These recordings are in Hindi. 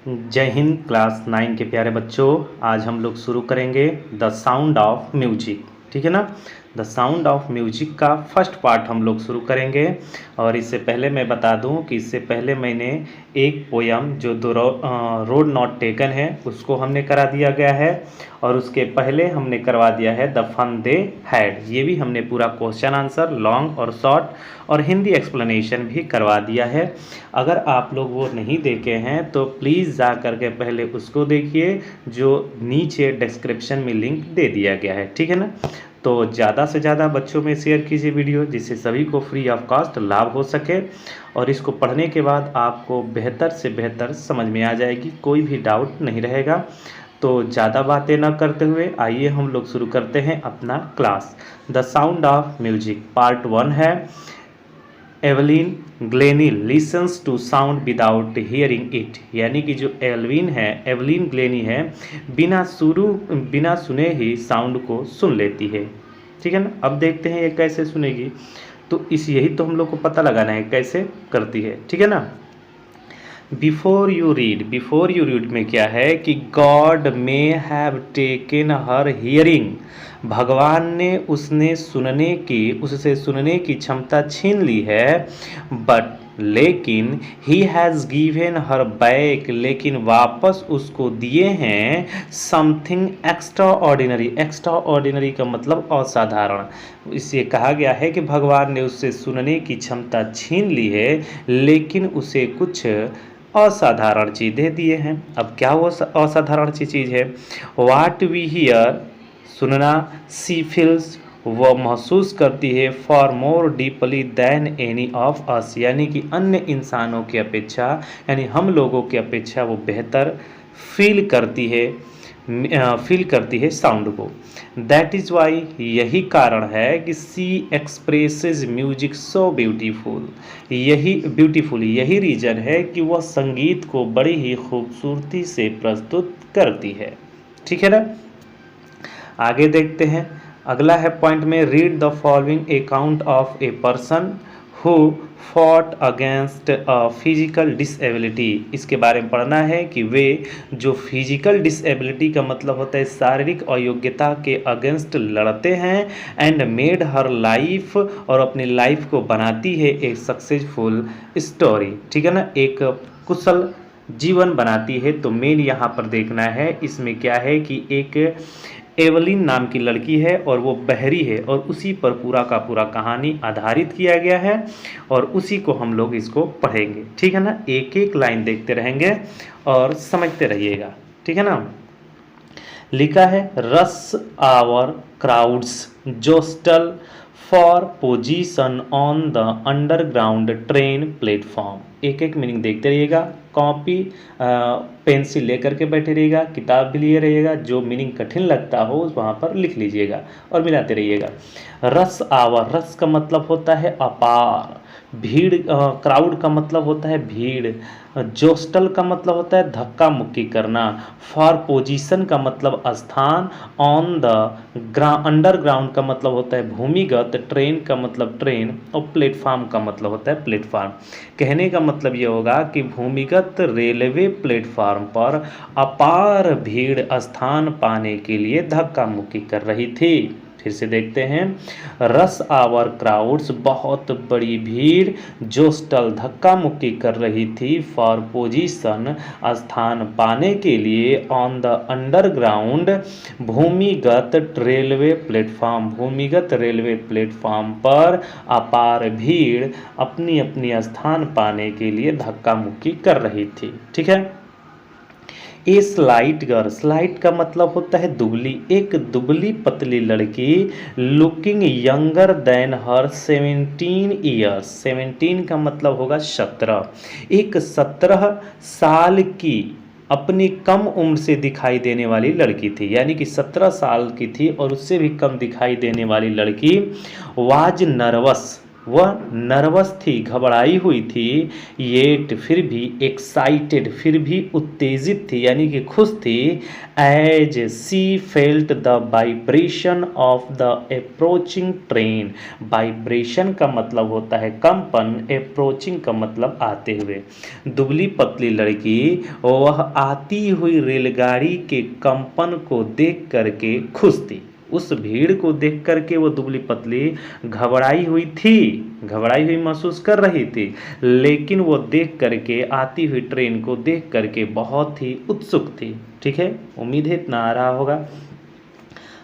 जय हिंद। क्लास 9 के प्यारे बच्चों, आज हम लोग शुरू करेंगे द साउंड ऑफ म्यूजिक। ठीक है ना। द साउंड ऑफ म्यूजिक का फर्स्ट पार्ट हम लोग शुरू करेंगे। और इससे पहले मैं बता दूं कि इससे पहले मैंने एक पोयम जो रोड नॉट टेकन है उसको हमने करा दिया गया है, और उसके पहले हमने करवा दिया है द फन दे हैड। ये भी हमने पूरा क्वेश्चन आंसर लॉन्ग और शॉर्ट और हिंदी एक्सप्लेनेशन भी करवा दिया है। अगर आप लोग वो नहीं देखे हैं तो प्लीज़ जा करके पहले उसको देखिए, जो नीचे डिस्क्रिप्शन में लिंक दे दिया गया है। ठीक है ना। तो ज़्यादा से ज़्यादा बच्चों में शेयर कीजिए वीडियो, जिससे सभी को फ्री ऑफ कॉस्ट लाभ हो सके, और इसको पढ़ने के बाद आपको बेहतर से बेहतर समझ में आ जाएगी, कोई भी डाउट नहीं रहेगा। तो ज़्यादा बातें न करते हुए आइए हम लोग शुरू करते हैं अपना class. The sound of music part 1 है। Evelyn Glennie listens to sound without hearing it, यानी कि जो एवलिन ग्लेनी है, बिना सुने ही साउंड को सुन लेती है। ठीक है ना। अब देखते हैं ये कैसे सुनेगी। तो यही तो हम लोग को पता लगाना है कैसे करती है। ठीक है ना। बिफोर यू रीड में क्या है कि God may have taken her hearing, भगवान ने उससे सुनने की क्षमता छीन ली है। बट लेकिन he has given her back, लेकिन वापस उसको दिए हैं समथिंग एक्स्ट्रा ऑर्डिनरी का मतलब असाधारण। इससे कहा गया है कि भगवान ने उससे सुनने की क्षमता छीन ली है, लेकिन उसे कुछ असाधारण चीज़ दे दिए हैं। अब क्या वो असाधारण सी चीज़ है? वाट वी हियर, सुनना, सी फील्स, वह महसूस करती है, for more deeply than any of अस, यानी कि अन्य इंसानों की अपेक्षा, यानी हम लोगों की अपेक्षा वो बेहतर फील करती है साउंड को। दैट इज़ वाई, यही कारण है कि सी एक्सप्रेसेस म्यूजिक सो ब्यूटीफुल, यही रीज़न है कि वह संगीत को बड़ी ही खूबसूरती से प्रस्तुत करती है। ठीक है ना। आगे देखते हैं। अगला है पॉइंट में, read the following account of a person who fought against a physical disability. इसके बारे में पढ़ना है कि वे जो फिजिकल डिसेबिलिटी का मतलब होता है शारीरिक अयोग्यता के अगेंस्ट लड़ते हैं, एंड मेड हर लाइफ, और अपनी लाइफ को बनाती है एक सक्सेसफुल स्टोरी। ठीक है ना। एक कुशल जीवन बनाती है। तो मेन यहाँ पर देखना है, इसमें क्या है कि एक एवलिन नाम की लड़की है और वो बहरी है, और उसी पर पूरा का पूरा कहानी आधारित किया गया है, और उसी को हम लोग इसको पढ़ेंगे। ठीक है ना। एक एक लाइन देखते रहेंगे और समझते रहिएगा। ठीक है ना। लिखा है, rush our crowds jostle for position on the underground train platform. एक एक मीनिंग देखते रहिएगा, कॉपी पेंसिल लेकर के बैठे रहिएगा, किताब भी लिए रहिएगा, जो मीनिंग कठिन लगता हो वहाँ पर लिख लीजिएगा और मिलाते रहिएगा। रस आवर, रस का मतलब होता है अपार, भीड़, क्राउड का मतलब होता है भीड़, जोस्टल का मतलब होता है धक्का मुक्की करना, फॉर पोजीशन का मतलब स्थान, ऑन द अंडरग्राउंड का मतलब होता है भूमिगत, ट्रेन का मतलब ट्रेन, और प्लेटफॉर्म का मतलब होता है प्लेटफॉर्म। कहने का मतलब ये होगा कि भूमिगत रेलवे प्लेटफॉर्म पर अपार भीड़ स्थान पाने के लिए धक्का मुक्की कर रही थी। फिर से देखते हैं, रस आवर क्राउड्स, बहुत बड़ी भीड़, जोस्टल धक्का मुक्की कर रही थी, फॉर पोजीशन स्थान पाने के लिए, ऑन द अंडरग्राउंड भूमिगत रेलवे प्लेटफॉर्म पर अपार भीड़ अपनी अपनी स्थान पाने के लिए धक्का मुक्की कर रही थी। ठीक है। ए स्लाइट गर्ल, स्लाइट का मतलब होता है दुबली, एक दुबली पतली लड़की, लुकिंग यंगर देन हर 17 ईयर्स, 17 का मतलब होगा 17, एक 17 साल की अपनी कम उम्र से दिखाई देने वाली लड़की थी, यानी कि 17 साल की थी और उससे भी कम दिखाई देने वाली लड़की। वाज नर्वस, वह नर्वस थी, घबराई हुई थी, येट फिर भी, एक्साइटेड फिर भी उत्तेजित थी यानी कि खुश थी, as she felt the vibration of the approaching train. Vibration का मतलब होता है कंपन, अप्रोचिंग का मतलब आते हुए। दुबली पतली लड़की वह आती हुई रेलगाड़ी के कंपन को देख करके खुश थी। उस भीड़ को देख करके वो दुबली पतली घबराई हुई थी, घबराई हुई महसूस कर रही थी, लेकिन वो देख करके, आती हुई ट्रेन को देख करके बहुत ही उत्सुक थी। ठीक है, उम्मीद है इतना आ रहा होगा।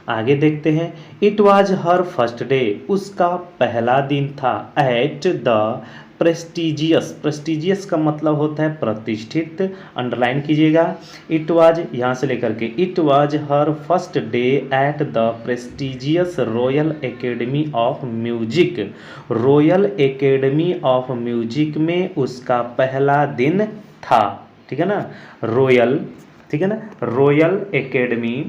आगे देखते हैं। It was her first day, उसका पहला दिन था, एट द प्रेस्टिजियस। प्रेस्टिजियस का मतलब होता है प्रतिष्ठित, अंडरलाइन कीजिएगा। इट वाज यहाँ से लेकर के, it was her first day at the prestigious royal academy of music. Royal academy of music में उसका पहला दिन था। ठीक है ना, रॉयल, ठीक है ना, रॉयल एकेडमी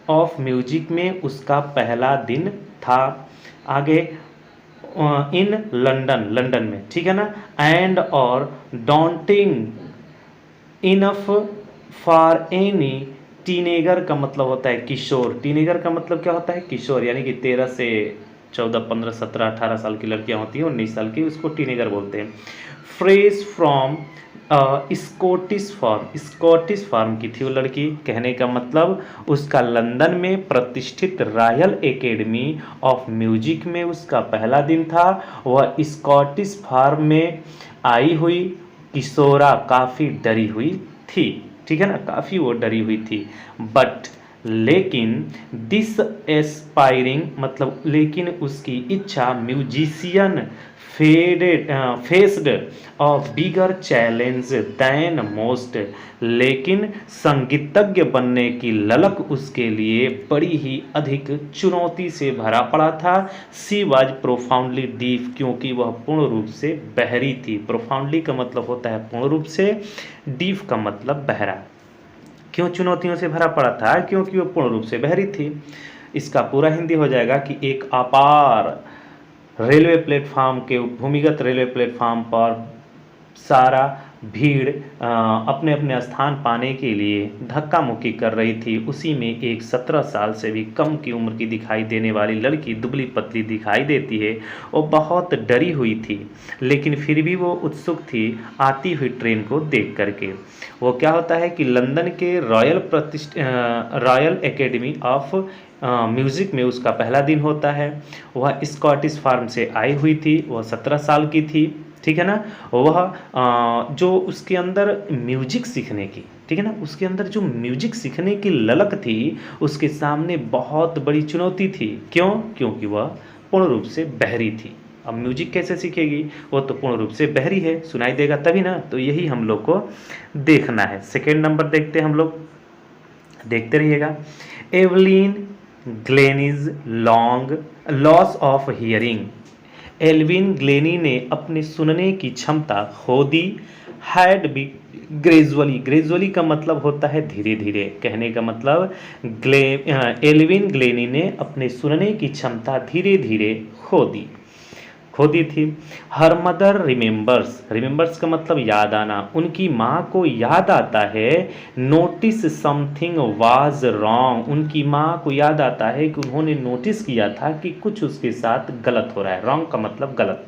ऑफ म्यूजिक में उसका पहला दिन था। आगे, इन लंदन, लंदन में, ठीक है ना, एंड और डॉन्टिंग इनफ फॉर एनी टीनेगर का मतलब होता है किशोर। टीनेगर का मतलब क्या होता है? किशोर, यानी कि 13 से 14, 15, 17, 18 साल की लड़कियां होती हैं, 19 साल की, उसको टीनेगर बोलते हैं। Fresh from Scottish farm, Scottish farm की थी वो लड़की। कहने का मतलब उसका लंदन में प्रतिष्ठित रॉयल एकेडमी ऑफ म्यूजिक में उसका पहला दिन था। वह स्कॉटिश फार्म में आई हुई किशोरा काफ़ी डरी हुई थी। ठीक है ना, काफ़ी वो डरी हुई थी। बट लेकिन दिस एस्पायरिंग मतलब लेकिन उसकी इच्छा musician faced a bigger challenge than most, लेकिन संगीतज्ञ बनने की ललक उसके लिए बड़ी ही अधिक चुनौती से भरा पड़ा था। सी वाज प्रोफाउंडली डीप, क्योंकि वह पूर्ण रूप से बहरी थी। प्रोफाउंडली का मतलब होता है पूर्ण रूप से, डीप का मतलब बहरा। क्यों चुनौतियों से भरा पड़ा था? क्योंकि वह पूर्ण रूप से बहरी थी। इसका पूरा हिंदी हो जाएगा कि एक अपार रेलवे प्लेटफार्म के, भूमिगत रेलवे प्लेटफार्म पर सारा भीड़ अपने अपने स्थान पाने के लिए धक्का मुक्की कर रही थी। उसी में एक 17 साल से भी कम की उम्र की दिखाई देने वाली लड़की दुबली पतली दिखाई देती है। वो बहुत डरी हुई थी, लेकिन फिर भी वो उत्सुक थी आती हुई ट्रेन को देख करके। वो क्या होता है कि लंदन के रॉयल एकेडमी ऑफ म्यूज़िक में उसका पहला दिन होता है। वह स्कॉटिश फार्म से आई हुई थी, वह 17 साल की थी। ठीक है ना, वह जो उसके अंदर म्यूजिक सीखने की, ठीक है ना, उसके अंदर जो म्यूजिक सीखने की ललक थी, उसके सामने बहुत बड़ी चुनौती थी। क्यों? क्योंकि वह पूर्ण रूप से बहरी थी। अब म्यूजिक कैसे सीखेगी? वो तो पूर्ण रूप से बहरी है, सुनाई देगा तभी ना। तो यही हम लोग को देखना है। सेकेंड नंबर देखते हैं हम लोग, देखते रहिएगा। Evelyn Glennie's long loss of hearing. Evelyn Glennie ने अपने सुनने की क्षमता खो दी। हैड बी ग्रेजुअली, ग्रेजुअली का मतलब होता है धीरे धीरे। कहने का मतलब एल्विन ग्लेनी ने अपने सुनने की क्षमता धीरे धीरे खो दी थी। हर मदर रिमेंबर्स, रिमेंबर्स का मतलब याद आना, उनकी माँ को याद आता है। नोटिस समथिंग वाज रॉन्ग, उनकी माँ को याद आता है कि उन्होंने नोटिस किया था कि कुछ उसके साथ गलत हो रहा है। रॉन्ग का मतलब गलत।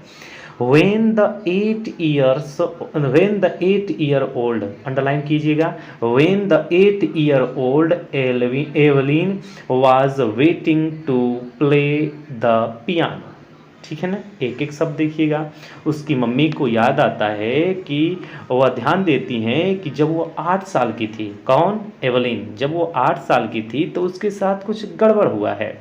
when the 8 year old, underline कीजिएगा, when the 8-year-old Evelyn was waiting to play the piano। ठीक है ना, एक एक शब्द देखिएगा। उसकी मम्मी को याद आता है कि वह ध्यान देती हैं कि जब वो 8 साल की थी, कौन? एवलिन, जब वो 8 साल की थी तो उसके साथ कुछ गड़बड़ हुआ है।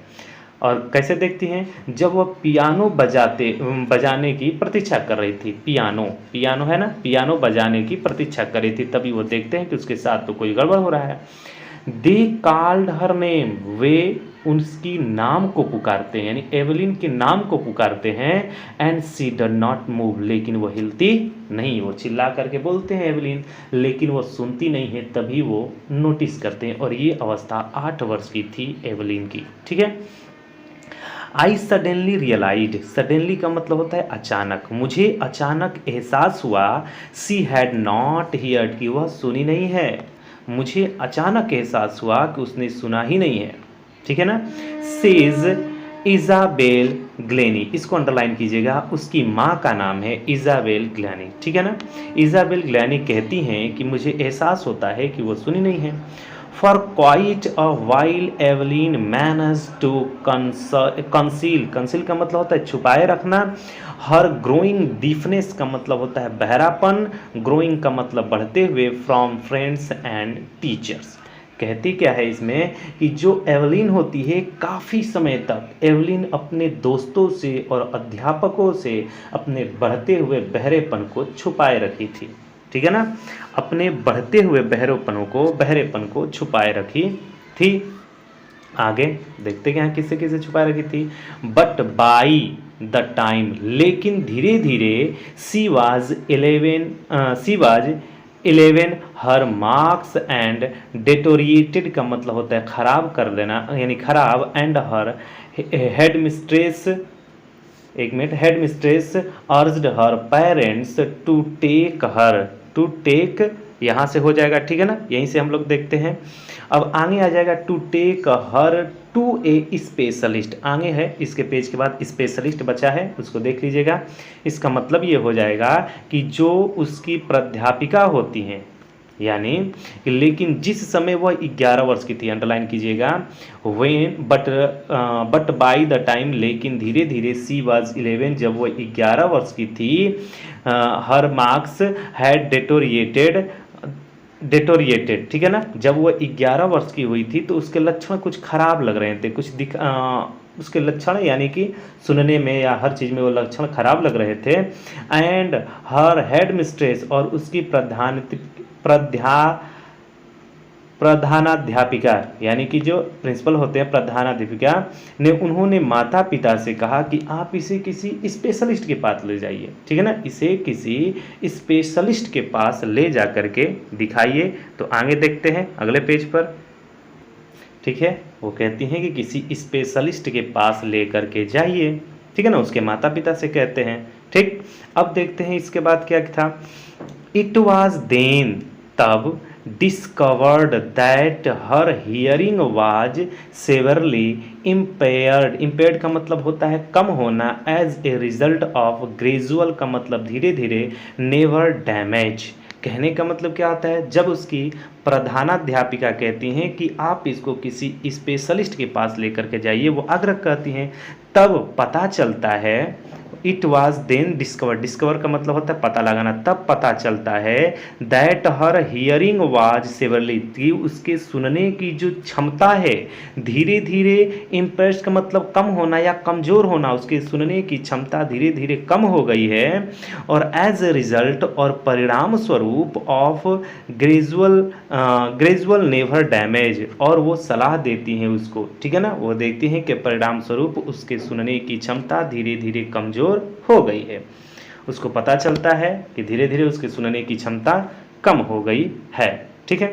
और कैसे देखती हैं? जब वह पियानो बजाने की प्रतीक्षा कर रही थी। पियानो है ना, पियानो बजाने की प्रतीक्षा कर रही थी, तभी वो देखते हैं कि उसके साथ तो कोई गड़बड़ हो रहा है। दे कॉल्ड हर नेम, वे उसकी नाम को पुकारते हैं, यानी एवलिन के नाम को पुकारते हैं। एंड सी डर नॉट मूव, लेकिन वो हिलती नहीं। वो चिल्ला करके बोलते हैं एवलिन, लेकिन वो सुनती नहीं है। तभी वो नोटिस करते हैं, और ये अवस्था 8 वर्ष की थी एवलिन की। ठीक है, आई सडनली रियलाइज्ड, सडनली का मतलब होता है अचानक, मुझे अचानक एहसास हुआ, सी हैड नॉट हियर्ड, कि वह सुनी नहीं है, मुझे अचानक एहसास हुआ कि उसने सुना ही नहीं है, ठीक है ना। सेज इजाबेल ग्लेनी, इसको अंडरलाइन कीजिएगा, उसकी माँ का नाम है इजाबेल ग्लेनी, ठीक है ना। इजाबेल ग्लेनी कहती हैं कि मुझे एहसास होता है कि वो सुनी नहीं है। For quite a while Evelyn manage to conceal, conceal का मतलब होता है छुपाए रखना, हर ग्रोइंग डीफनेस का मतलब होता है बहरापन, ग्रोइंग का मतलब बढ़ते हुए, फ्रॉम फ्रेंड्स एंड टीचर्स। कहती क्या है इसमें कि जो एवलिन होती है काफ़ी समय तक एवलिन अपने दोस्तों से और अध्यापकों से अपने बढ़ते हुए बहरेपन को छुपाए रखी थी, ठीक है ना, अपने बढ़ते हुए बहरेपन को छुपाए रखी थी। आगे देखते हैं किससे किससे छुपाए रखी थी। बट बाई द टाइम, लेकिन धीरे धीरे, she was 11 her marks and deteriorated का मतलब होता है खराब कर देना यानी खराब, एंड हर हेड मिस्ट्रेस, एक minute, headmistress urged her parents to take यहाँ से हो जाएगा, ठीक है ना, यहीं से हम लोग देखते हैं। अब आगे आ जाएगा to take her to a specialist, आगे है इसके पेज के बाद स्पेशलिस्ट बचा है, उसको देख लीजिएगा। इसका मतलब ये हो जाएगा कि जो उसकी प्राध्यापिका होती हैं, यानी लेकिन जिस समय वह 11 वर्ष की थी, अंडरलाइन कीजिएगा, when but by the time, लेकिन धीरे धीरे, सी वाज 11 जब वह 11 वर्ष की थी, हर मार्क्स हैड डेटोरिएटेड, ठीक है ना, जब वह 11 वर्ष की हुई थी तो उसके लक्षण कुछ खराब लग रहे थे, उसके लक्षण यानी कि सुनने में या हर चीज़ में वो लक्षण खराब लग रहे थे। एंड हर हेड मिस्ट्रेस, और उसकी प्रधानाध्यापिका यानी कि जो प्रिंसिपल होते हैं प्रधानाध्यापिका ने, उन्होंने माता पिता से कहा कि आप इसे किसी स्पेशलिस्ट के पास ले जाइए, ठीक है ना, इसे किसी स्पेशलिस्ट के पास ले जा करके दिखाइए। तो आगे देखते हैं अगले पेज पर, ठीक है, वो कहती हैं कि किसी स्पेशलिस्ट के पास ले करके जाइए, ठीक है ना, उसके माता पिता से कहते हैं, ठीक। अब देखते हैं इसके बाद क्या था। इट वाज देन, तब, discovered that her hearing was severely impaired का मतलब होता है कम होना, as a result of gradual का मतलब धीरे धीरे, नेवर डैमेज, कहने का मतलब क्या होता है, जब उसकी प्रधानाध्यापिका कहती हैं कि आप इसको किसी स्पेशलिस्ट के पास लेकर के जाइए, वो आग्रह करती हैं, तब पता चलता है, इट वाज देन डिस्कवर का मतलब होता है पता लगाना, तब पता चलता है, that her hearing was severally, कि उसके सुनने की जो क्षमता है धीरे धीरे, इम्पेयर्ड का मतलब कम होना या कमज़ोर होना, उसके सुनने की क्षमता धीरे धीरे कम हो गई है, और एज ए रिजल्ट, और परिणाम स्वरूप, ऑफ ग्रेजुअल नेवर डैमेज, और वो सलाह देती हैं उसको, ठीक है ना, वो देखती हैं कि परिणाम स्वरूप उसके सुनने की क्षमता धीरे धीरे कमज़ोर हो गई है, उसको पता चलता है कि धीरे धीरे उसके सुनने की क्षमता कम हो गई है, ठीक है।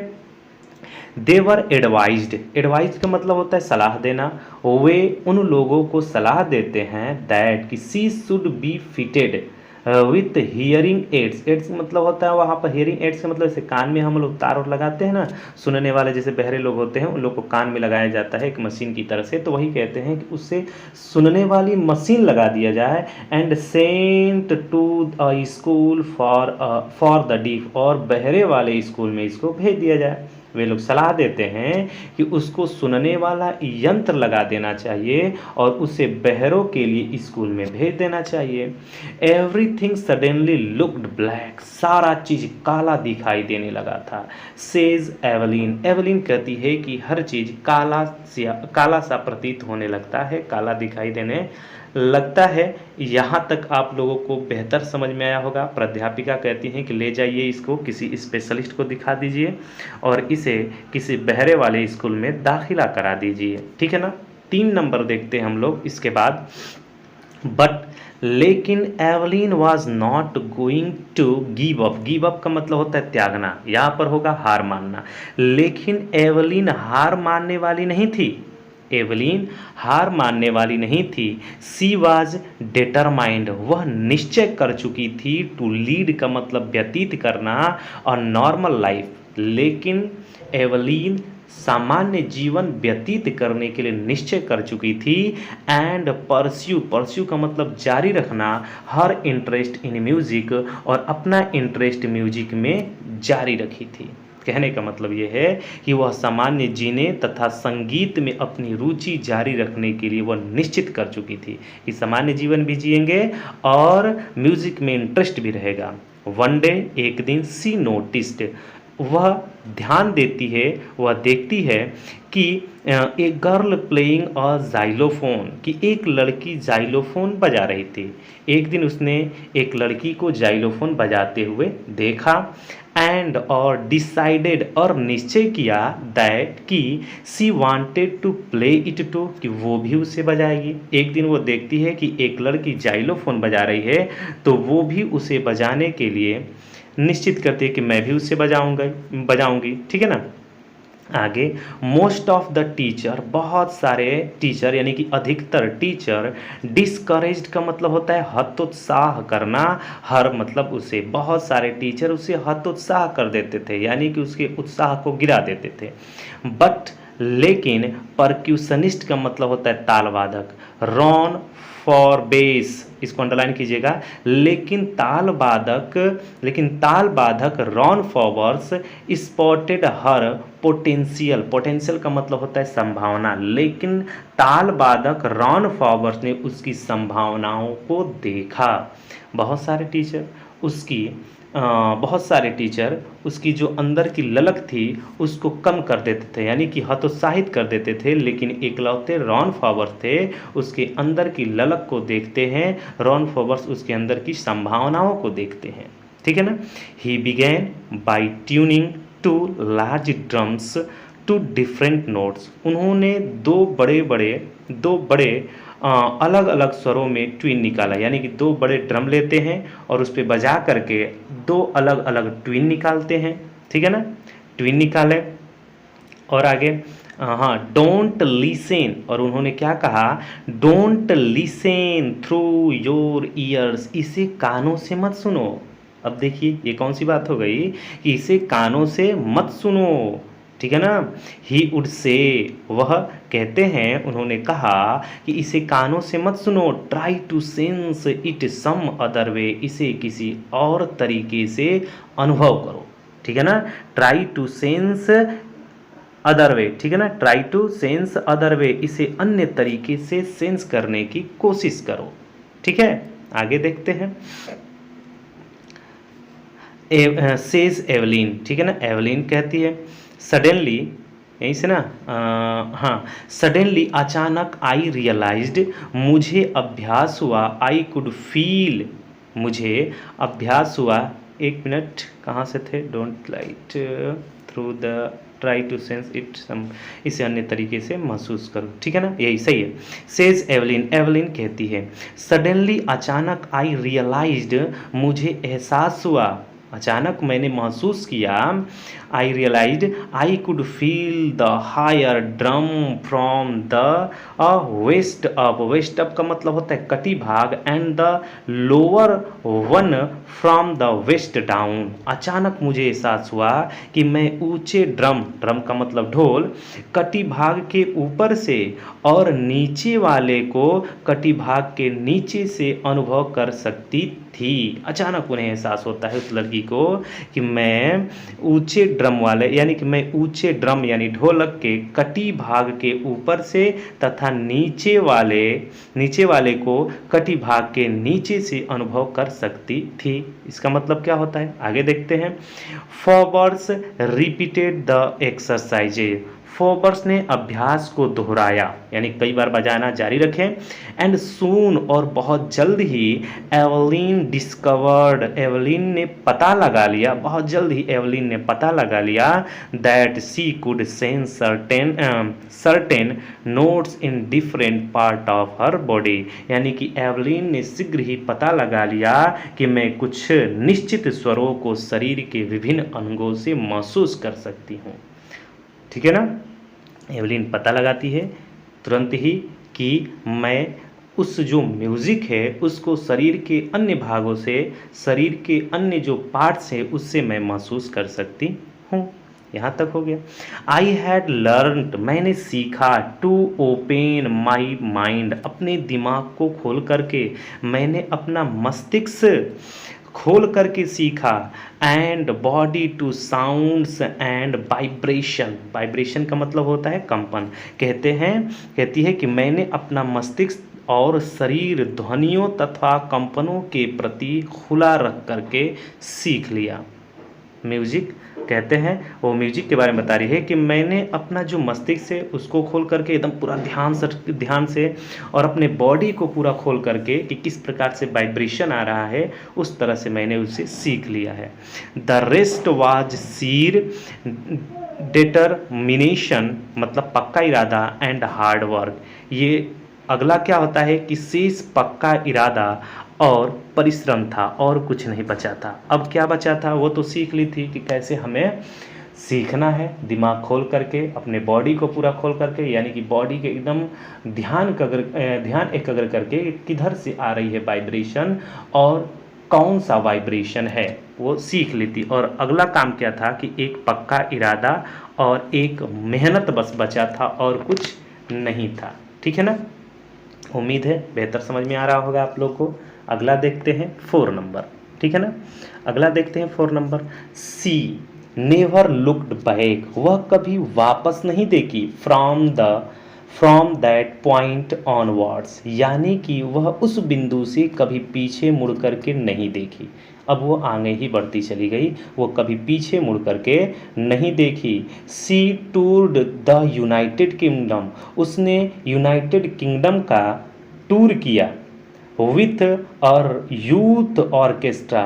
देवर एडवाइज्ड का मतलब होता है सलाह देना, वे उन लोगों को सलाह देते हैं, दैट कि she should be fitted with hearing aids का मतलब होता है वहाँ पर हियरिंग एड्स का मतलब जैसे कान में हम लोग तार और लगाते हैं ना, सुनने वाले जैसे बहरे लोग होते हैं उन लोग को कान में लगाया जाता है एक मशीन की तरह से, तो वही कहते हैं कि उससे सुनने वाली मशीन लगा दिया जाए, and sent to a school for the deaf, और बहरे वाले स्कूल में इसको भेज दिया जाए। वे लोग सलाह देते हैं कि उसको सुनने वाला यंत्र लगा देना चाहिए और उसे बहरों के लिए स्कूल में भेज देना चाहिए। एवरीथिंग सडनली लुक्ड ब्लैक, सारा चीज़ काला दिखाई देने लगा था। सेज एवलिन, एवलिन कहती है कि हर चीज़ काला सा प्रतीत होने लगता है, काला दिखाई देने लगता है। यहाँ तक आप लोगों को बेहतर समझ में आया होगा। प्राध्यापिका कहती हैं कि ले जाइए इसको किसी स्पेशलिस्ट को दिखा दीजिए और इसे किसी बहरे वाले स्कूल में दाखिला करा दीजिए, ठीक है ना। 3 नंबर देखते हैं हम लोग इसके बाद। बट लेकिन Evelyn was not going to give up का मतलब होता है त्यागना, यहाँ पर होगा हार मानना। लेकिन एवलिन हार मानने वाली नहीं थी, एवलिन हार मानने वाली नहीं थी। सी वॉज डिटरमाइंड, वह निश्चय कर चुकी थी। टू लीड का मतलब व्यतीत करना और नॉर्मल लाइफ, लेकिन एवलिन सामान्य जीवन व्यतीत करने के लिए निश्चय कर चुकी थी। एंड परस्यू, परस्यू का मतलब जारी रखना, हर इंटरेस्ट इन म्यूजिक, और अपना इंटरेस्ट म्यूजिक में जारी रखी थी। कहने का मतलब यह है कि वह सामान्य जीने तथा संगीत में अपनी रुचि जारी रखने के लिए वह निश्चित कर चुकी थी कि सामान्य जीवन भी जिएंगे और म्यूजिक में इंटरेस्ट भी रहेगा। वन डे, एक दिन, सी नोटिस्ड, वह ध्यान देती है, वह देखती है कि a girl playing a xylophone, कि एक लड़की जाइलोफोन बजा रही थी। एक दिन उसने एक लड़की को जाइलोफोन बजाते हुए देखा। एंड और डिसाइडेड, और निश्चय किया, दैट कि she wanted to play it too, कि वो भी उसे बजाएगी। एक दिन वो देखती है कि एक लड़की जाइलोफोन बजा रही है, तो वो भी उसे बजाने के लिए निश्चित करती है कि मैं भी उससे बजाऊंगी। ठीक है ना। आगे, मोस्ट ऑफ द टीचर, बहुत सारे टीचर यानी कि अधिकतर टीचर, डिस्करेज्ड का मतलब होता है हतोत्साह करना, हर मतलब उसे, बहुत सारे टीचर उसे हतोत्साह कर देते थे यानी कि उसके उत्साह को गिरा देते थे। बट, लेकिन, परक्यूशनिस्ट का मतलब होता है तालवादक। रॉन फॉर बेस, इसको अंडरलाइन कीजिएगा। लेकिन ताल बाधक Ron Forbes spotted her potential, potential का मतलब होता है संभावना, लेकिन ताल बाधक रॉन फॉवर्स ने उसकी संभावनाओं को देखा। बहुत सारे टीचर उसकी जो अंदर की ललक थी उसको कम कर देते थे यानी कि हतोत्साहित कर देते थे, लेकिन एकलौते रॉन फॉवर्स थे उसके अंदर की ललक को देखते हैं। रॉन फॉवर्स उसके अंदर की संभावनाओं को देखते हैं। ठीक है ना। He began by tuning to large drums to different notes, उन्होंने दो बड़े अलग अलग स्वरों में ट्विन निकाला, यानी कि दो बड़े ड्रम लेते हैं और उस पर बजा करके दो अलग अलग ट्विन निकालते हैं। ठीक है ना। ट्विन निकाले और आगे, हाँ, डोंट लिसन, और उन्होंने क्या कहा, don't listen through your ears, इसे कानों से मत सुनो। अब देखिए ये कौन सी बात हो गई कि इसे कानों से मत सुनो। ठीक है ना। ही वुड से, वह कहते हैं, उन्होंने कहा कि इसे कानों से मत सुनो। Try to sense it some other way, इसे किसी और तरीके से अनुभव करो। ठीक है ना। Try to sense other way, ठीक है ना। Try to sense other way, इसे अन्य तरीके से सेंस करने की कोशिश करो। ठीक है। आगे देखते हैं। सेज एवलिन, ठीक है ना। एवलिन कहती है, सडनली, यहीं से ना, हाँ, सडनली, अचानक, आई रियलाइज्ड, मुझे अभ्यास हुआ, आई कुड फील, मुझे अभ्यास हुआ, एक मिनट कहाँ से थे, don't light through the, try to sense it some, इसे अन्य तरीके से महसूस करो। ठीक है ना, यही सही है। सेज एवलिन, एवलिन कहती है, सडनली, अचानक, आई रियलाइज्ड, मुझे एहसास हुआ, अचानक मैंने महसूस किया, I realised, I could feel the higher drum from the waist up, waist up का मतलब होता है कटी भाग, and the lower one from the waist down, अचानक मुझे एहसास हुआ कि मैं ऊंचे ड्रम, ड्रम का मतलब ढोल, कटी भाग के ऊपर से और नीचे वाले को कटी भाग के नीचे से अनुभव कर सकती थी। अचानक उन्हें एहसास होता है उस लड़की को कि मैं ऊंचे ड्रम वाले, यानी कि मैं ऊंचे ड्रम यानी ढोलक के कटी भाग के ऊपर से तथा नीचे वाले को कटी भाग के नीचे से अनुभव कर सकती थी। इसका मतलब क्या होता है, आगे देखते हैं। फॉवर्स रिपीटेड द एक्सरसाइजेज, फोबर्स ने अभ्यास को दोहराया यानी कई बार बजाना जारी रखें। एंड सून, और बहुत जल्द ही, एवलिन डिस्कवर्ड, एवलिन ने पता लगा लिया, बहुत जल्द ही एवलिन ने पता लगा लिया, that she could sense certain notes in different part of her body, यानी कि एवलिन ने शीघ्र ही पता लगा लिया कि मैं कुछ निश्चित स्वरों को शरीर के विभिन्न अंगों से महसूस कर सकती हूँ। ठीक है ना। एवलिन पता लगाती है तुरंत ही कि मैं उस जो म्यूज़िक है उसको शरीर के अन्य भागों से, शरीर के अन्य जो पार्ट्स है उससे मैं महसूस कर सकती हूँ। यहाँ तक हो गया। आई हैड लर्नड, मैंने सीखा, टू ओपन माई माइंड, अपने दिमाग को खोल करके, मैंने अपना मस्तिष्क खोल करके सीखा, and body to sounds and vibration, vibration का मतलब होता है कंपन। कहती है कि मैंने अपना मस्तिष्क और शरीर ध्वनियों तथा कंपनों के प्रति खुला रख करके सीख लिया। म्यूजिक कहते हैं, वो म्यूजिक के बारे में बता रही है कि मैंने अपना जो मस्तिष्क है उसको खोल करके एकदम पूरा ध्यान से और अपने बॉडी को पूरा खोल करके कि किस प्रकार से वाइब्रेशन आ रहा है उस तरह से मैंने उसे सीख लिया है। The rest was Seer determination, मतलब पक्का इरादा, एंड हार्ड वर्क। ये अगला क्या होता है कि शेष पक्का इरादा और परिश्रम था और कुछ नहीं बचा था। अब क्या बचा था, वो तो सीख ली थी कि कैसे हमें सीखना है, दिमाग खोल करके, अपने बॉडी को पूरा खोल करके, यानी कि बॉडी के एकदम ध्यान एकाग्र करके किधर से आ रही है वाइब्रेशन और कौन सा वाइब्रेशन है वो सीख ली थी। और अगला काम क्या था कि एक पक्का इरादा और एक मेहनत बस बचा था और कुछ नहीं था। ठीक है ना, उम्मीद है बेहतर समझ में आ रहा होगा आप लोग को। अगला देखते हैं 4 नंबर। ठीक है ना, अगला देखते हैं 4 नंबर। सी नेवर लुक्ड बैक, वह कभी वापस नहीं देखी, फ्रॉम दैट पॉइंट ऑनवर्ड्स, यानी कि वह उस बिंदु से कभी पीछे मुड़ करके नहीं देखी। अब वो आगे ही बढ़ती चली गई, वो कभी पीछे मुड़ करके नहीं देखी। सी टूर्ड द यूनाइटेड किंगडम, उसने यूनाइटेड किंगडम का टूर किया विथ और यूथ ऑर्केस्ट्रा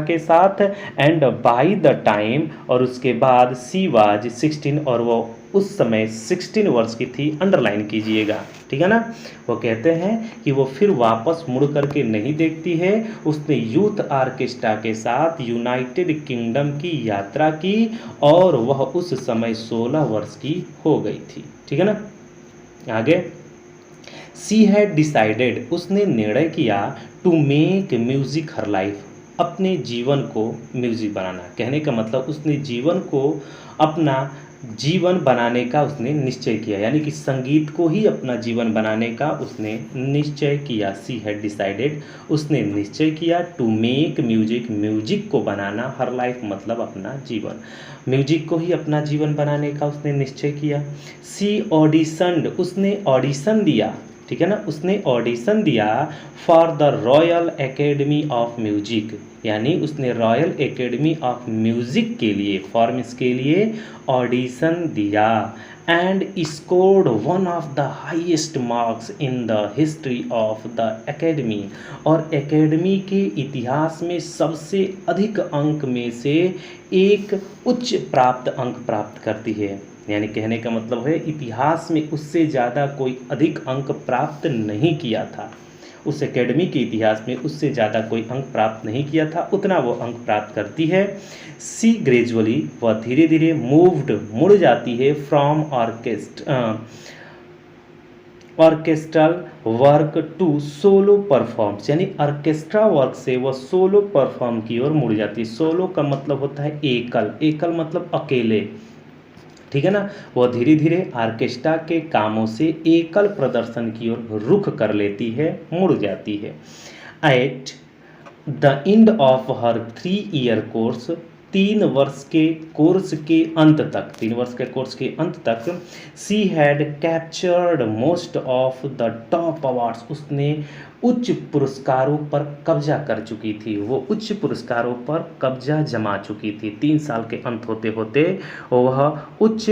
के साथ, एंड बाय द टाइम, और उसके बाद सी वाज 16, और वो उस समय 16 वर्ष की थी। अंडरलाइन कीजिएगा, ठीक है ना। वो कहते हैं कि वो फिर वापस मुड़ करके नहीं देखती है, उसने यूथ ऑर्केस्ट्रा के साथ यूनाइटेड किंगडम की यात्रा की और वह उस समय 16 वर्ष की हो गई थी। ठीक है ना, आगे। सी हैड डिसाइडेड, उसने निर्णय किया, to make music her life, अपने जीवन को म्यूजिक बनाना। कहने का मतलब उसने जीवन को अपना जीवन बनाने का उसने निश्चय किया, यानी कि संगीत को ही अपना जीवन बनाने का उसने निश्चय किया। सी हैड डिसाइडेड, उसने निश्चय किया, टू मेक म्यूजिक, म्यूजिक को बनाना, हर लाइफ मतलब अपना जीवन, म्यूजिक को ही अपना जीवन बनाने का उसने निश्चय किया। सी ऑडिशनड, उसने ऑडिशन दिया, ठीक है ना, उसने ऑडिशन दिया for the royal academy of music, यानी उसने रॉयल एकेडमी ऑफ म्यूजिक के लिए, फॉर्म्स के लिए ऑडिशन दिया, and scored one of the highest marks in the history of the academy, और एकेडमी के इतिहास में सबसे अधिक अंक में से एक उच्च प्राप्त अंक प्राप्त करती है। यानी कहने का मतलब है इतिहास में उससे ज़्यादा कोई अधिक अंक प्राप्त नहीं किया था, उस एकेडमी के इतिहास में उससे ज़्यादा कोई अंक प्राप्त नहीं किया था, उतना वो अंक प्राप्त करती है। सी ग्रेजुअली, वह धीरे धीरे मूव्ड, मुड़ जाती है, from orchestral work to solo performs, यानी ऑर्केस्ट्रा वर्क से वह सोलो परफॉर्म की ओर मुड़ जाती है। सोलो का मतलब होता है एकल, एकल मतलब अकेले, ठीक है ना। वह धीरे धीरे ऑर्केस्ट्रा के कामों से एकल प्रदर्शन की ओर रुख कर लेती है, मुड़ जाती है। At the end of her 3-year course, 3 वर्ष के कोर्स के अंत तक, 3 वर्ष के कोर्स के अंत तक, she had captured most of the top awards, उसने उच्च पुरस्कारों पर कब्जा कर चुकी थी, वो उच्च पुरस्कारों पर कब्जा जमा चुकी थी। 3 साल के अंत होते होते वह उच्च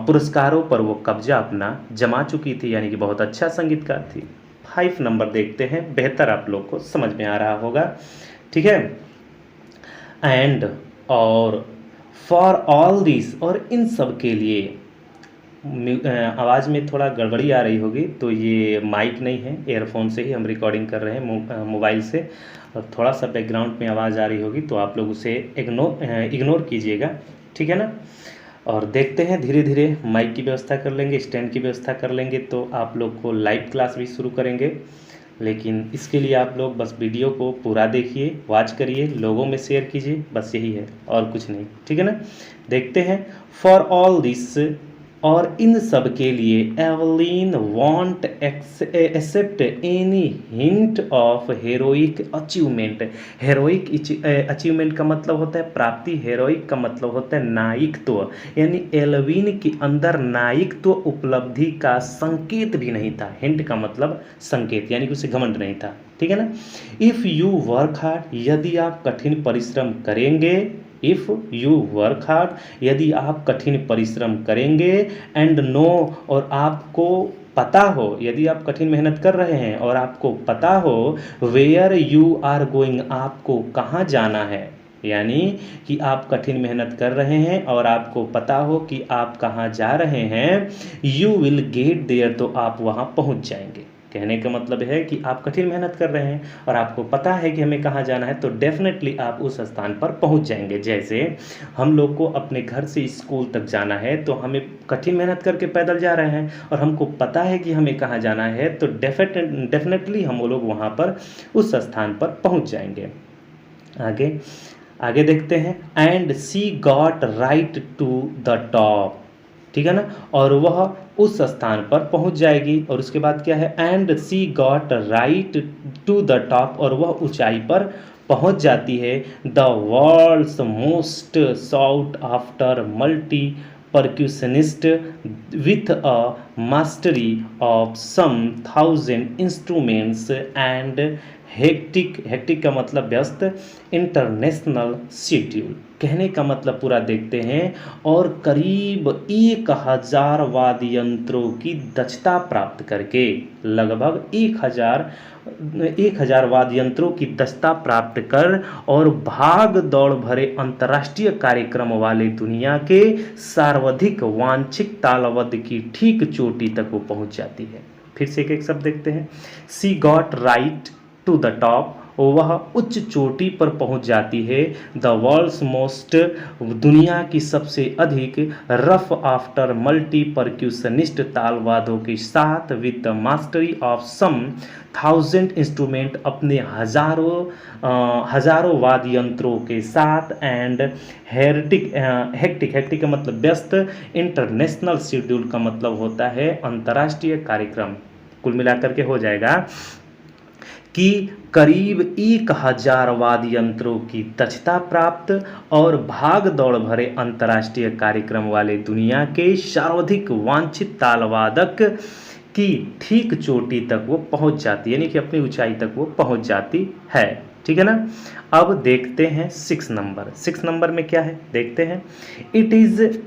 पुरस्कारों पर वो कब्जा अपना जमा चुकी थी, यानी कि बहुत अच्छा संगीतकार थी। 5 नंबर देखते हैं, बेहतर आप लोग को समझ में आ रहा होगा, ठीक है। एंड, और फॉर ऑल दिस, और इन सब के लिए, आवाज़ में थोड़ा गड़बड़ी आ रही होगी, तो ये माइक नहीं है, एयरफोन से ही हम रिकॉर्डिंग कर रहे हैं, मोबाइल से, और थोड़ा सा बैकग्राउंड में आवाज़ आ रही होगी तो आप लोग उसे इग्नोर कीजिएगा, ठीक है ना। और देखते हैं धीरे धीरे माइक की व्यवस्था कर लेंगे, स्टैंड की व्यवस्था कर लेंगे तो आप लोग को लाइव क्लास भी शुरू करेंगे। लेकिन इसके लिए आप लोग बस वीडियो को पूरा देखिए, वॉच करिए, लोगों में शेयर कीजिए, बस यही है और कुछ नहीं, ठीक है ना। देखते हैं। फॉर ऑल दिस, और इन सब के लिए, Evelyn won't accept any hint of heroic achievement. Heroic achievement का मतलब होता है प्राप्ति, हेरोइक का मतलब होता है नायकत्व, यानी एल्विन के अंदर नायकत्व उपलब्धि का संकेत भी नहीं था। हिंट का मतलब संकेत, यानी कि उसे घमंड नहीं था, ठीक है ना। इफ़ यू वर्क हार्ड, यदि आप कठिन परिश्रम करेंगे, इफ़ यू वर्क हार्ड, यदि आप कठिन परिश्रम करेंगे, एंड नो, और आपको पता हो, यदि आप कठिन मेहनत कर रहे हैं और आपको पता हो, वेयर यू आर गोइंग, आपको कहाँ जाना है, यानी कि आप कठिन मेहनत कर रहे हैं और आपको पता हो कि आप कहाँ जा रहे हैं, यू विल गेट देयर, तो आप वहाँ पहुँच जाएंगे। कहने का मतलब है कि आप कठिन मेहनत कर रहे हैं और आपको पता है कि हमें कहाँ जाना है, तो डेफिनेटली आप उस स्थान पर पहुँच जाएंगे। जैसे हम लोग को अपने घर से स्कूल तक जाना है तो हमें कठिन मेहनत करके पैदल जा रहे हैं और हमको पता है कि हमें कहाँ जाना है, तो डेफिनेटली हम लोग वहाँ पर उस स्थान पर पहुँच जाएंगे। आगे आगे देखते हैं। And she got right to the top, ठीक है ना, और वह उस स्थान पर पहुंच जाएगी। और उसके बाद क्या है, and she got right to the top, और वह ऊंचाई पर पहुंच जाती है। The world's most sought after multi percussionist with a mastery of some 1000 instruments and hectic का मतलब व्यस्त, इंटरनेशनल शेड्यूल। कहने का मतलब पूरा देखते हैं। और करीब 1000 वाद्य यंत्रों की दक्षता प्राप्त करके, लगभग 1000 वाद्य यंत्रों की दक्षता प्राप्त कर, और भाग दौड़ भरे अंतर्राष्ट्रीय कार्यक्रम वाले दुनिया के सर्वाधिक वांछित तालवाद्य की ठीक चोटी तक वो पहुंच जाती है। फिर से एक एक शब्द देखते हैं। She got right to the top, वह उच्च चोटी पर पहुंच जाती है। द वर्ल्ड्स मोस्ट, दुनिया की सबसे अधिक, रफ आफ्टर मल्टी परक्यूशनिस्ट तालवादों के साथ, with the mastery of some 1000 instrument, अपने हजारों वाद्य यंत्रों के साथ, एंड हेक्टिक का मतलब व्यस्त, इंटरनेशनल शेड्यूल का मतलब होता है अंतर्राष्ट्रीय कार्यक्रम। कुल मिलाकर के हो जाएगा कि करीब 1000 वाद्य यंत्रों की दक्षता प्राप्त और भाग दौड़ भरे अंतर्राष्ट्रीय कार्यक्रम वाले दुनिया के सर्वाधिक वांछित तालवादक की ठीक चोटी तक वो पहुंच जाती है, यानी कि अपनी ऊंचाई तक वो पहुंच जाती है, ठीक है ना। अब देखते हैं 6 नंबर में क्या है, देखते हैं। It is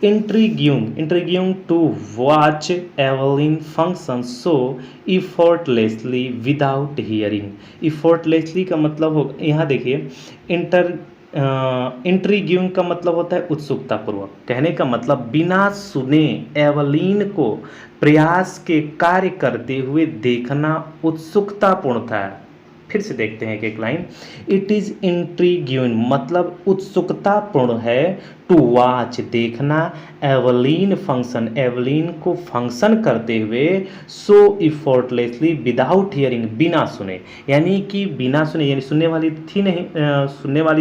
intriguing to watch Evelyn function so effortlessly without hearing। effortlessly का मतलब हो, यहाँ देखिए, इंट्रीग्यूइंग का मतलब होता है उत्सुकता पूर्वक। कहने का मतलब बिना सुने एवलीन को प्रयास के कार्य करते हुए देखना उत्सुकतापूर्ण था। फिर से देखते हैं एक लाइन। इट इज इंट्रीग्यूइंग मतलब उत्सुकतापूर्ण है, टू वॉच देखना, एवलीन फंक्शन एवलीन को फंक्शन करते हुए, सो इफोर्टलेसली विदाउट हियरिंग बिना सुने, यानी कि बिना सुने, यानी सुनने वाली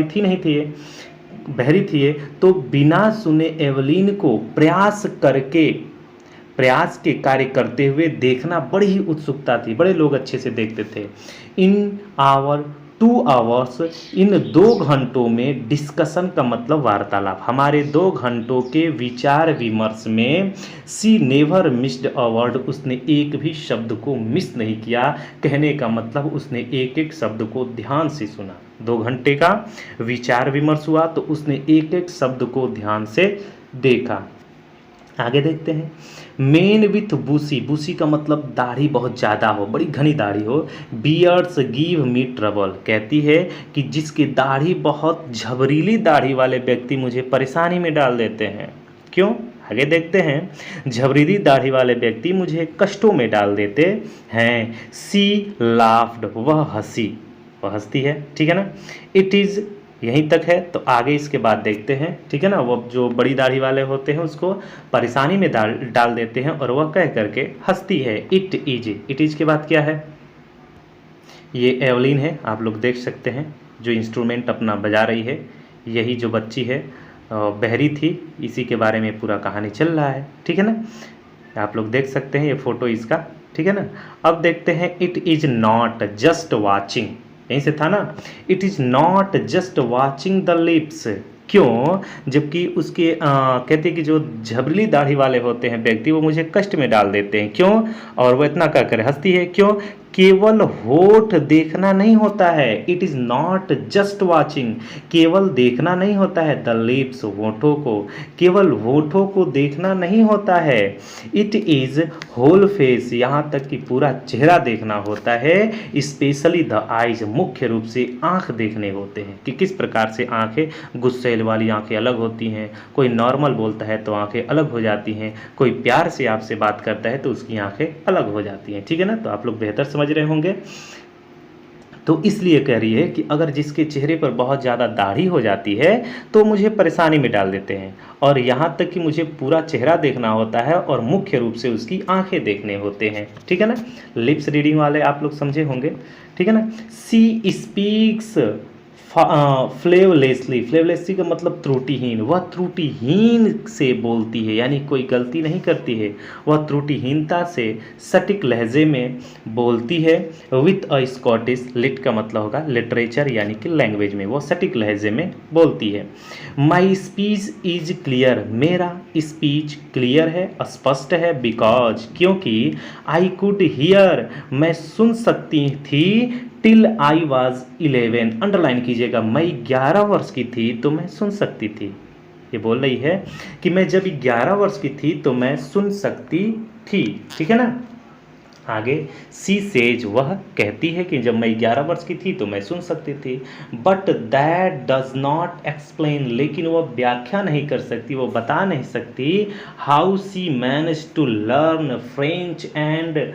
थी नहीं थी ये, बहरी थी ये, तो बिना सुने एवलीन को प्रयास के कार्य करते हुए देखना बड़ी ही उत्सुकता थी, बड़े लोग अच्छे से देखते थे। इन आवर 2 आवर्स, इन 2 घंटों में, डिस्कशन का मतलब वार्तालाप, हमारे 2 घंटों के विचार विमर्श में, सी नेवर मिस्ड अ वर्ड, उसने एक भी शब्द को मिस नहीं किया। कहने का मतलब उसने एक एक शब्द को ध्यान से सुना। 2 घंटे का विचार विमर्श हुआ तो उसने एक एक शब्द को ध्यान से देखा। आगे देखते हैं। मेन विथ बूसी का मतलब दाढ़ी बहुत ज़्यादा हो, बड़ी घनी दाढ़ी हो। बियर्ड्स गिव मी ट्रबल, कहती है कि जिसकी दाढ़ी बहुत झबरीली दाढ़ी वाले व्यक्ति मुझे परेशानी में डाल देते हैं। क्यों? आगे देखते हैं। झबरीली दाढ़ी वाले व्यक्ति मुझे कष्टों में डाल देते हैं। सी लाफ्ड, वह हंसती है, ठीक है ना। इट इज़ यहीं तक है। तो आगे इसके बाद देखते हैं, ठीक है ना। वो जो बड़ी दाढ़ी वाले होते हैं उसको परेशानी में डाल देते हैं और वह कह करके हंसती है। इट इज के बाद क्या है, ये एवलिन है, आप लोग देख सकते हैं जो इंस्ट्रूमेंट अपना बजा रही है। यही जो बच्ची है बहरी थी, इसी के बारे में पूरा कहानी चल रहा है, ठीक है ना। आप लोग देख सकते हैं ये फोटो इसका, ठीक है ना। अब देखते हैं it is not just watching, यहीं से था ना। It is not just watching the lips, क्यों, जबकि उसके कहते हैं कि जो झबरीली दाढ़ी वाले होते हैं व्यक्ति वो मुझे कष्ट में डाल देते हैं, क्यों, और वो इतना कह कर हंसती है, क्यों, केवल होठ देखना नहीं होता है। It is not just watching, केवल देखना नहीं होता है, द लिप्स, होठों को, केवल होठों को देखना नहीं होता है। इट इज होल फेस, यहाँ तक कि पूरा चेहरा देखना होता है। स्पेशली द आइज, मुख्य रूप से आंख देखने होते हैं कि किस प्रकार से आंखें, गुस्सेल वाली आंखें अलग होती हैं, कोई नॉर्मल बोलता है तो आंखें अलग हो जाती हैं, कोई प्यार से आपसे बात करता है तो उसकी आंखें अलग हो जाती हैं, ठीक है ना। तो आप लोग बेहतर समझ रहे होंगे। तो इसलिए कह रही है कि अगर जिसके चेहरे पर बहुत ज़्यादा दाढ़ी हो जाती है तो मुझे परेशानी में डाल देते हैं, और यहाँ तक कि मुझे पूरा चेहरा देखना होता है और मुख्य रूप से उसकी आंखें देखने होते हैं, ठीक है ना। लिप्स रीडिंग वाले आप लोग समझे होंगे, ठीक है ना। सी स्पीक्स फ्लेवलेसली, फ्लेवलेसली का मतलब त्रुटिहीन, वह त्रुटिहीन से बोलती है, यानी कोई गलती नहीं करती है, वह त्रुटिहीनता से सटीक लहजे में बोलती है। विथ अ स्कॉटिश, लिट का मतलब होगा लिटरेचर यानी कि लैंग्वेज में, वह सटीक लहजे में बोलती है। माई स्पीच इज क्लियर, मेरा स्पीच क्लियर है, स्पष्ट है, बिकॉज, क्योंकि आई कुड हियर, मैं सुन सकती थी, टिल आई वॉज 11, अंडरलाइन कीजिएगा, मैं 11 वर्ष की थी तो मैं सुन सकती थी। ये बोल रही है कि मैं जब 11 वर्ष की थी तो मैं सुन सकती थी, ठीक है ना। आगे सी सेज, वह कहती है कि जब मैं 11 वर्ष की थी तो मैं सुन सकती थी। But that does not explain, लेकिन वह व्याख्या नहीं कर सकती, वो बता नहीं सकती, how she manage to learn French and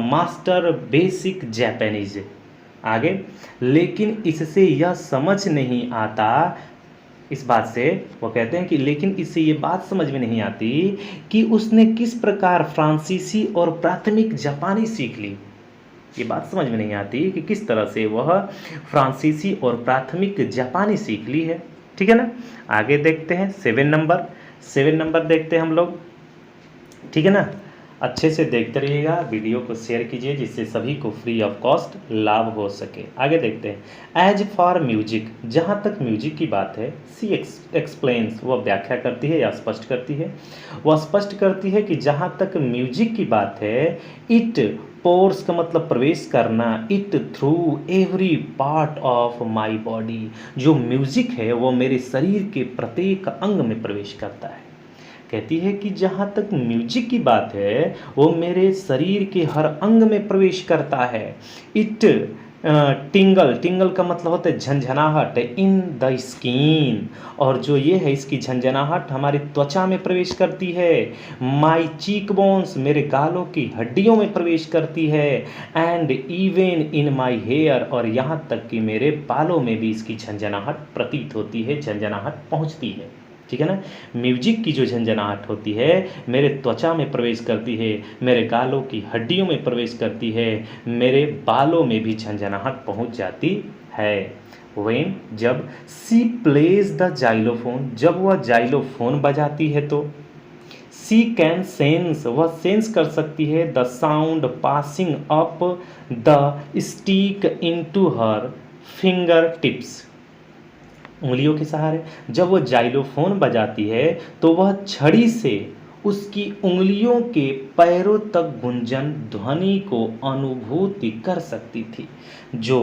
master basic Japanese. आगे, लेकिन इससे यह समझ नहीं आता, इस बात से वो कहते हैं कि लेकिन इससे ये बात समझ में नहीं आती कि उसने किस प्रकार फ्रांसीसी और प्राथमिक जापानी सीख ली। ये बात समझ में नहीं आती कि किस तरह से वह फ्रांसीसी और प्राथमिक जापानी सीख ली है, ठीक है ना। आगे देखते हैं 7 नंबर देखते हैं हम लोग, ठीक है ना। अच्छे से देखते रहिएगा, वीडियो को शेयर कीजिए जिससे सभी को फ्री ऑफ कॉस्ट लाभ हो सके। आगे देखते हैं। एज फॉर म्यूजिक, जहाँ तक म्यूजिक की बात है, सी एक्सप्लेन्स, वह व्याख्या करती है या स्पष्ट करती है। वह स्पष्ट करती है कि जहाँ तक म्यूजिक की बात है, इट पोर्स का मतलब प्रवेश करना, it through every part of my body, जो म्यूजिक है वो मेरे शरीर के प्रत्येक अंग में प्रवेश करता है। कहती है कि जहाँ तक म्यूजिक की बात है वो मेरे शरीर के हर अंग में प्रवेश करता है। इट टिंगल का मतलब होता है झंझनाहट, इन द स्किन, और जो ये है इसकी झंझनाहट हमारी त्वचा में प्रवेश करती है। माई चीक बोन्स, मेरे गालों की हड्डियों में प्रवेश करती है। And even in my hair, और यहाँ तक कि मेरे बालों में भी इसकी झंझनाहट प्रतीत होती है, झंझनाहट पहुँचती है, ठीक है ना। म्यूजिक की जो झंझनाहट होती है मेरे त्वचा में प्रवेश करती है, मेरे गालों की हड्डियों में प्रवेश करती है, मेरे बालों में भी झंझनाहट पहुंच जाती है। व्हेन, जब सी प्लेज द जाइलोफोन, जब वह जाइलोफोन बजाती है तो सी कैन सेंस, वह सेंस कर सकती है, the sound passing up the stick into her finger tips, उंगलियों के सहारे। जब वह जाइलोफोन बजाती है तो वह छड़ी से उसकी उंगलियों के पैरों तक गुंजन ध्वनि को अनुभूति कर सकती थी। जो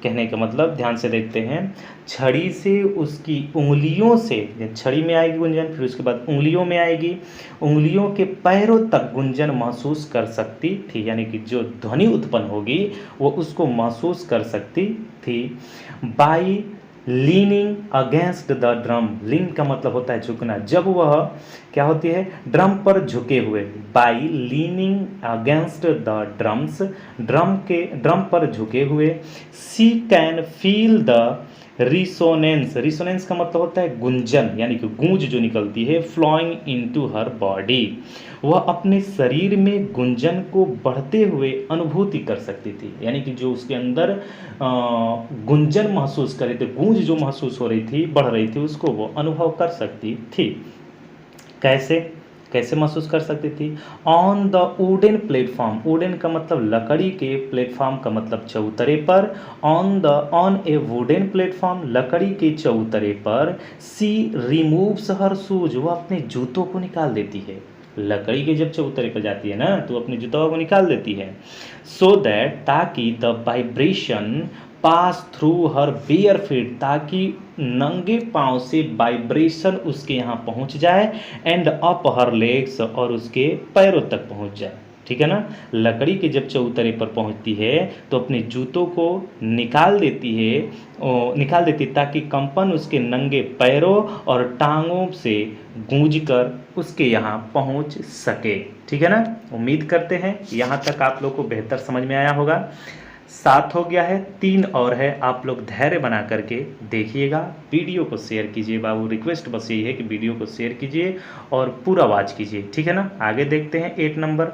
कहने का मतलब, ध्यान से देखते हैं, छड़ी से उसकी उंगलियों से, छड़ी में आएगी गुंजन, फिर उसके बाद उंगलियों में आएगी, उंगलियों के पैरों तक गुंजन महसूस कर सकती थी, यानी कि जो ध्वनि उत्पन्न होगी वो उसको महसूस कर सकती थी। By leaning against the drum, lean का मतलब होता है झुकना, जब वह क्या होती है, ड्रम पर झुके हुए, by leaning against the drums, drum पर झुके हुए। सी कैन फील द रिसोनेंस, रिसोनेंस का मतलब होता है गुंजन, यानी कि गूंज जो निकलती है, फ्लोइंग इनटू हर बॉडी, वह अपने शरीर में गुंजन को बढ़ते हुए अनुभूति कर सकती थी, यानी कि जो उसके अंदर गुंजन महसूस कर रहे थे, गूंज जो महसूस हो रही थी, बढ़ रही थी, उसको वो अनुभव कर सकती थी। कैसे कैसे महसूस कर सकती थी? On the wooden platform, wooden का मतलब लकड़ी के, प्लेटफॉर्म का मतलब चौतरे पर, ऑन ए वुडन प्लेटफॉर्म, लकड़ी के चौतरे पर, सी रिमूव्स हर शूज, वो अपने जूतों को निकाल देती है। लकड़ी के जब चौतरे पर जाती है ना, तो अपने जूतों को निकाल देती है, सो दैट, ताकि the vibration pass through her bare feet, ताकि नंगे पांव से वाइब्रेशन उसके यहाँ पहुँच जाए, एंड अप हर लेग्स, और उसके पैरों तक पहुँच जाए। ठीक है ना। लकड़ी के जब चौतरे पर पहुँचती है तो अपने जूतों को निकाल देती ताकि कंपन उसके नंगे पैरों और टांगों से गूंजकर उसके यहाँ पहुँच सके। ठीक है ना। उम्मीद करते हैं यहाँ तक आप लोग को बेहतर समझ में आया होगा। 7 हो गया है, 3 और है, आप लोग धैर्य बना करके देखिएगा। वीडियो को शेयर कीजिए बाबू, रिक्वेस्ट बस यही है कि वीडियो को शेयर कीजिए और पूरा वॉच कीजिए। ठीक है ना। आगे देखते हैं 8 नंबर।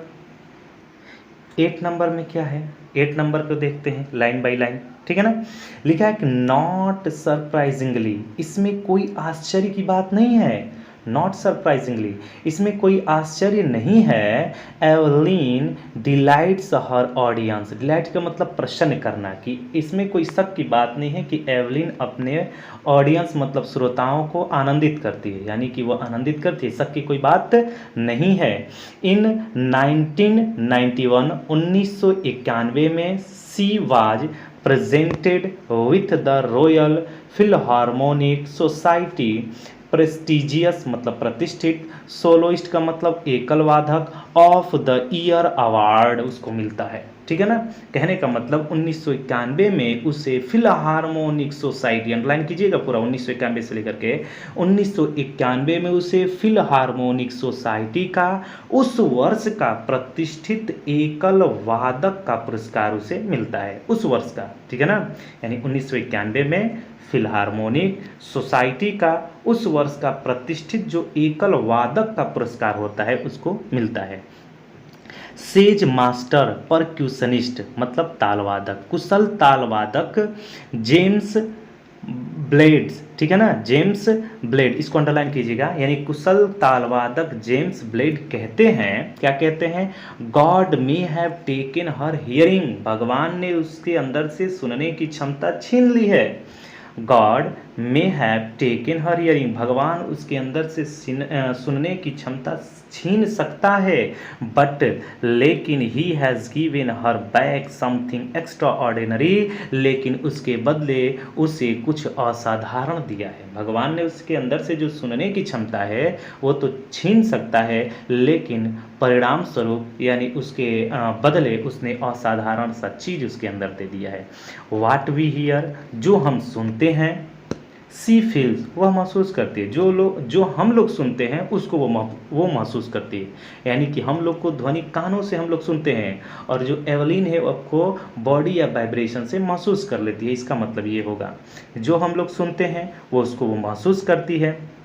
8 नंबर में क्या है? 8 नंबर को देखते हैं लाइन बाय लाइन। ठीक है ना। लिखा है कि नॉट सरप्राइजिंगली, इसमें कोई आश्चर्य की बात नहीं है। नॉट सरप्राइजिंगली, इसमें कोई आश्चर्य नहीं है। एवलिन डिलाइट्स हर ऑडियंस, डिलाइट का मतलब प्रसन्न करना, कि इसमें कोई शक की बात नहीं है कि एवलिन अपने ऑडियंस मतलब श्रोताओं को आनंदित करती है, यानी कि वो आनंदित करती है, शक की कोई बात नहीं है। इन 1991 में she was presented with the royal Philharmonic society, prestigious मतलब प्रतिष्ठित, सोलोइस्ट का मतलब एकल वादक, ऑफ द ईयर अवार्ड उसको मिलता है। ठीक है ना। कहने का मतलब 1991 में उसे फिलहार्मोनिक सोसाइटी, अंडरलाइन कीजिएगा पूरा, 1991 से लेकर के 1991 में उसे फिलहार्मोनिक सोसाइटी का उस वर्ष का प्रतिष्ठित एकल वादक का पुरस्कार उसे मिलता है, उस वर्ष का। ठीक है ना। यानी 1991 में फिलहार्मोनिक सोसाइटी का उस वर्ष का प्रतिष्ठित जो एकल वादक का पुरस्कार होता है उसको मिलता है। सेज मास्टर परक्यूशनिस्ट मतलब तालवादक, कुशल तालवादक जेम्स ब्लेड्स। ठीक है ना। जेम्स ब्लेड, इसको अंडरलाइन कीजिएगा, यानी कुशल तालवादक जेम्स ब्लेड कहते हैं, क्या कहते हैं? God may have taken her hearing, भगवान ने उसके अंदर से सुनने की क्षमता छीन ली है। God may have taken her hearing, भगवान उसके अंदर से सुनने की क्षमता छीन सकता है, बट लेकिन he has given her back something extra ordinary, लेकिन उसके बदले उसे कुछ असाधारण दिया है। भगवान ने उसके अंदर से जो सुनने की क्षमता है वो तो छीन सकता है, लेकिन परिणाम स्वरूप यानी उसके बदले उसने असाधारण सा चीज़ उसके अंदर दे दिया है। वाट वी हियर, जो हम सुनते हैं, सी फील्स वह महसूस करती है, जो हम लोग सुनते हैं उसको वो महसूस करती है, यानी कि हम लोग को ध्वनि कानों से हम लोग सुनते हैं और जो एवलिन है वो आपको बॉडी या वाइब्रेशन से महसूस कर लेती है। इसका मतलब ये होगा जो हम लोग सुनते हैं वो उसको वो महसूस करती है।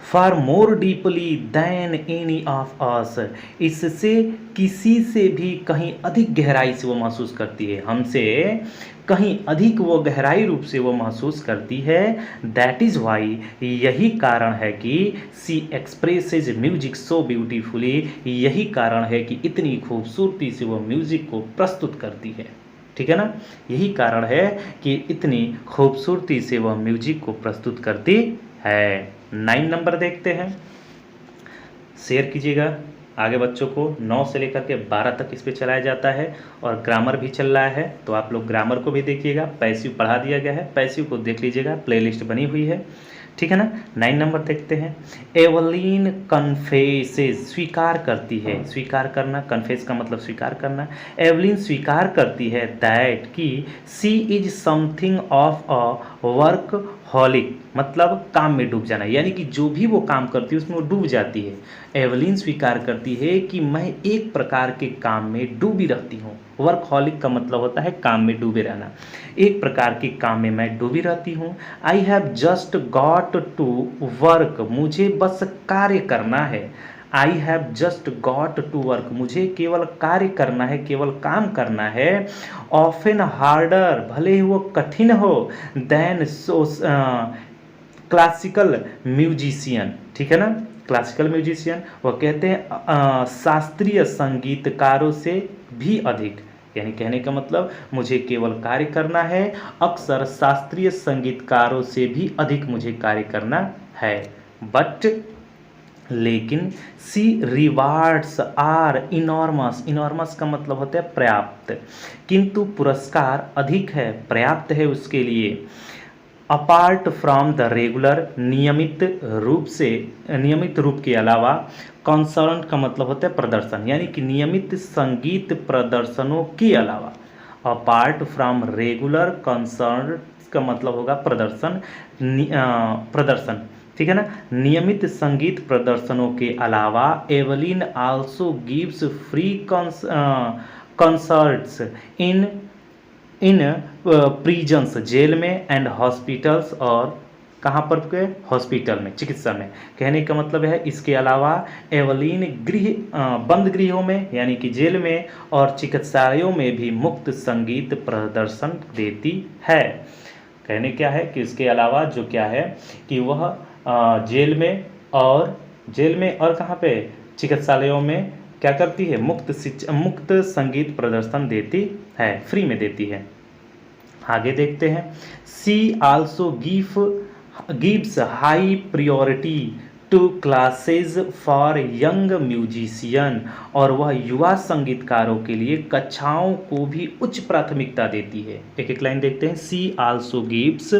Far more deeply than any of us, इससे किसी से भी कहीं अधिक गहराई से वो महसूस करती है, हमसे कहीं अधिक वो गहराई रूप से वो महसूस करती है। दैट इज़ वाई, यही कारण है कि सी एक्सप्रेसेज म्यूजिक सो ब्यूटीफुली, यही कारण है कि इतनी खूबसूरती से वो म्यूजिक को प्रस्तुत करती है। ठीक है ना। यही कारण है कि इतनी खूबसूरती से वह म्यूजिक को प्रस्तुत करती है। 9 नंबर देखते हैं, शेयर कीजिएगा आगे बच्चों को। 9 से लेकर के 12 तक इस पे चलाया जाता है और ग्रामर भी चल रहा है, तो आप लोग ग्रामर को भी देखिएगा। पैसिव पढ़ा दिया गया है, पैसिव को देख लीजिएगा, प्लेलिस्ट बनी हुई है। ठीक है ना। 9 नंबर देखते हैं। एवलिन कन्फेसेस, स्वीकार करती है, स्वीकार करना, कन्फेस का मतलब स्वीकार करना। एवलिन स्वीकार करती है दैट कि she is something of a workaholic मतलब काम में डूब जाना, यानी कि जो भी वो काम करती है उसमें वो डूब जाती है। एवलिन स्वीकार करती है कि मैं एक प्रकार के काम में डूबी रहती हूँ। वर्कहॉलिक का मतलब होता है काम में डूबे रहना। एक प्रकार के काम में मैं डूबी रहती हूँ। I have just got to work, मुझे बस कार्य करना है। I have just got to work, मुझे केवल कार्य करना है, केवल काम करना है। ऑफन हार्डर, भले ही वो कठिन हो, देन सो क्लासिकल म्यूजिशियन, ठीक है ना। क्लासिकल म्यूजिशियन वो कहते हैं शास्त्रीय संगीतकारों से भी अधिक, यानी कहने का मतलब मुझे केवल कार्य करना है, अक्सर शास्त्रीय संगीतकारों से भी अधिक मुझे कार्य करना है। बट लेकिन सी रिवार्ड्स आर इनॉर्मस, इनॉर्मस का मतलब होता है पर्याप्त, किंतु पुरस्कार अधिक है, पर्याप्त है उसके लिए। अपार्ट फ्रॉम द रेगुलर, नियमित रूप के अलावा। कॉन्सर्ट का मतलब होता है प्रदर्शन, यानी कि नियमित संगीत प्रदर्शनों के अलावा। अपार्ट फ्रॉम रेगुलर कॉन्सर्ट का मतलब होगा प्रदर्शन, प्रदर्शन, ठीक है ना। नियमित संगीत प्रदर्शनों के अलावा Evelyn also gives free concerts in prisons, jail में, एंड हॉस्पिटल्स, और कहाँ पर के, हॉस्पिटल में, चिकित्सा में। कहने का मतलब है इसके अलावा एवलिन बंद गृहों में यानी कि जेल में और चिकित्सालयों में भी मुक्त संगीत प्रदर्शन देती है। कहने क्या है कि इसके अलावा जो क्या है कि वह जेल में और कहाँ पे, चिकित्सालयों में क्या करती है, मुक्त संगीत प्रदर्शन देती है, फ्री में देती है। आगे देखते हैं। She also gives high priority to classes for young musician, और वह युवा संगीतकारों के लिए कक्षाओं को भी उच्च प्राथमिकता देती है। एक एक लाइन देखते हैं। She also gives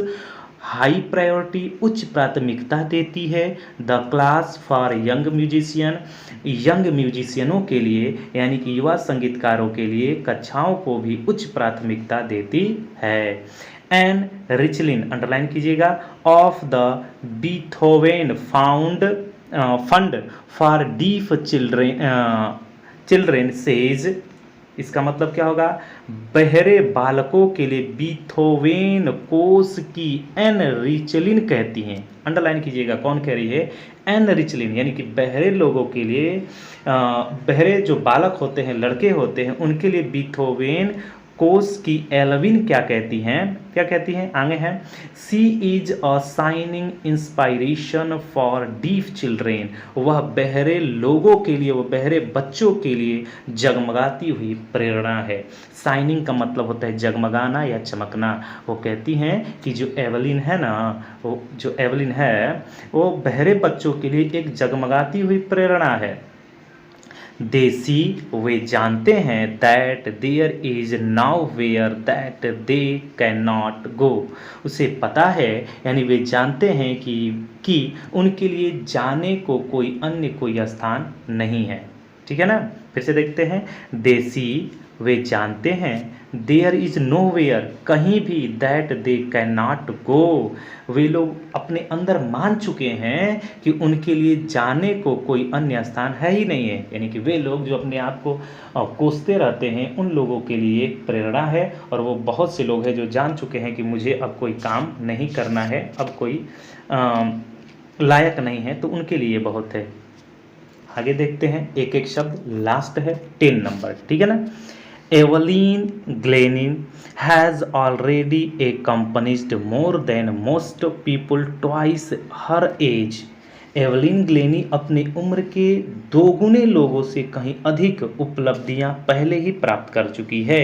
high priority, उच्च प्राथमिकता देती है, the class for young musician, young म्यूजिशियनों के लिए यानी कि युवा संगीतकारों के लिए कक्षाओं को भी उच्च प्राथमिकता देती है। एन रिचलिन, अंडरलाइन कीजिएगा, of the Beethoven fund for deaf children says, इसका मतलब क्या होगा, बहरे बालकों के लिए बीथोवेन कोष की एन रिचलिन कहती हैं। अंडरलाइन कीजिएगा, कौन कह रही है, एन रिचलिन, यानी कि बहरे लोगों के लिए, बहरे जो बालक होते हैं, लड़के होते हैं, उनके लिए बीथोवेन कोष की एलविन क्या कहती हैं, आगे हैं। She is a shining inspiration for deaf children, वह बहरे लोगों के लिए, वह बहरे बच्चों के लिए जगमगाती हुई प्रेरणा है। शाइनिंग का मतलब होता है जगमगाना या चमकना। वो कहती हैं कि जो एवलिन है ना, वो बहरे बच्चों के लिए एक जगमगाती हुई प्रेरणा है। देसी, वे जानते हैं, that there is now where that they can not go, उसे पता है, यानी वे जानते हैं कि उनके लिए जाने को कोई स्थान नहीं है, ठीक है ना। फिर से देखते हैं। देसी, वे जानते हैं, देयर इज नो वेयर, कहीं भी, that they can not go, वे लोग अपने अंदर मान चुके हैं कि उनके लिए जाने को कोई अन्य स्थान है ही नहीं है, यानी कि वे लोग जो अपने आप को कोसते रहते हैं, उन लोगों के लिए एक प्रेरणा है। और वो बहुत से लोग हैं जो जान चुके हैं कि मुझे अब कोई काम नहीं करना है, अब कोई लायक नहीं है, तो उनके लिए बहुत है। आगे देखते हैं, एक एक शब्द, लास्ट है 10 नंबर, ठीक है ना। Evelyn Glennie has already accomplished more than most people twice her age. Evelyn Glenny अपनी उम्र के दोगुने लोगों से कहीं अधिक उपलब्धियां पहले ही प्राप्त कर चुकी है।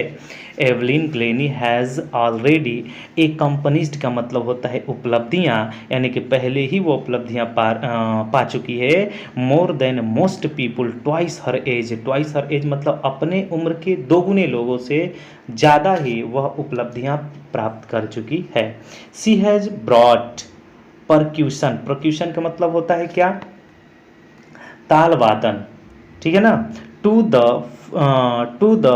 एवलिन ग्लेनी हैज़ ऑलरेडी एकम्पनिस्ड का मतलब होता है उपलब्धियां, यानी कि पहले ही वो उपलब्धियां पा चुकी है। More than most people, twice her age, twice her age मतलब अपने उम्र के दोगुने लोगों से ज़्यादा ही वह उपलब्धियां प्राप्त कर चुकी है। She has brought percussion, percussion का मतलब होता है क्या, ताल वादन, ठीक है ना, to the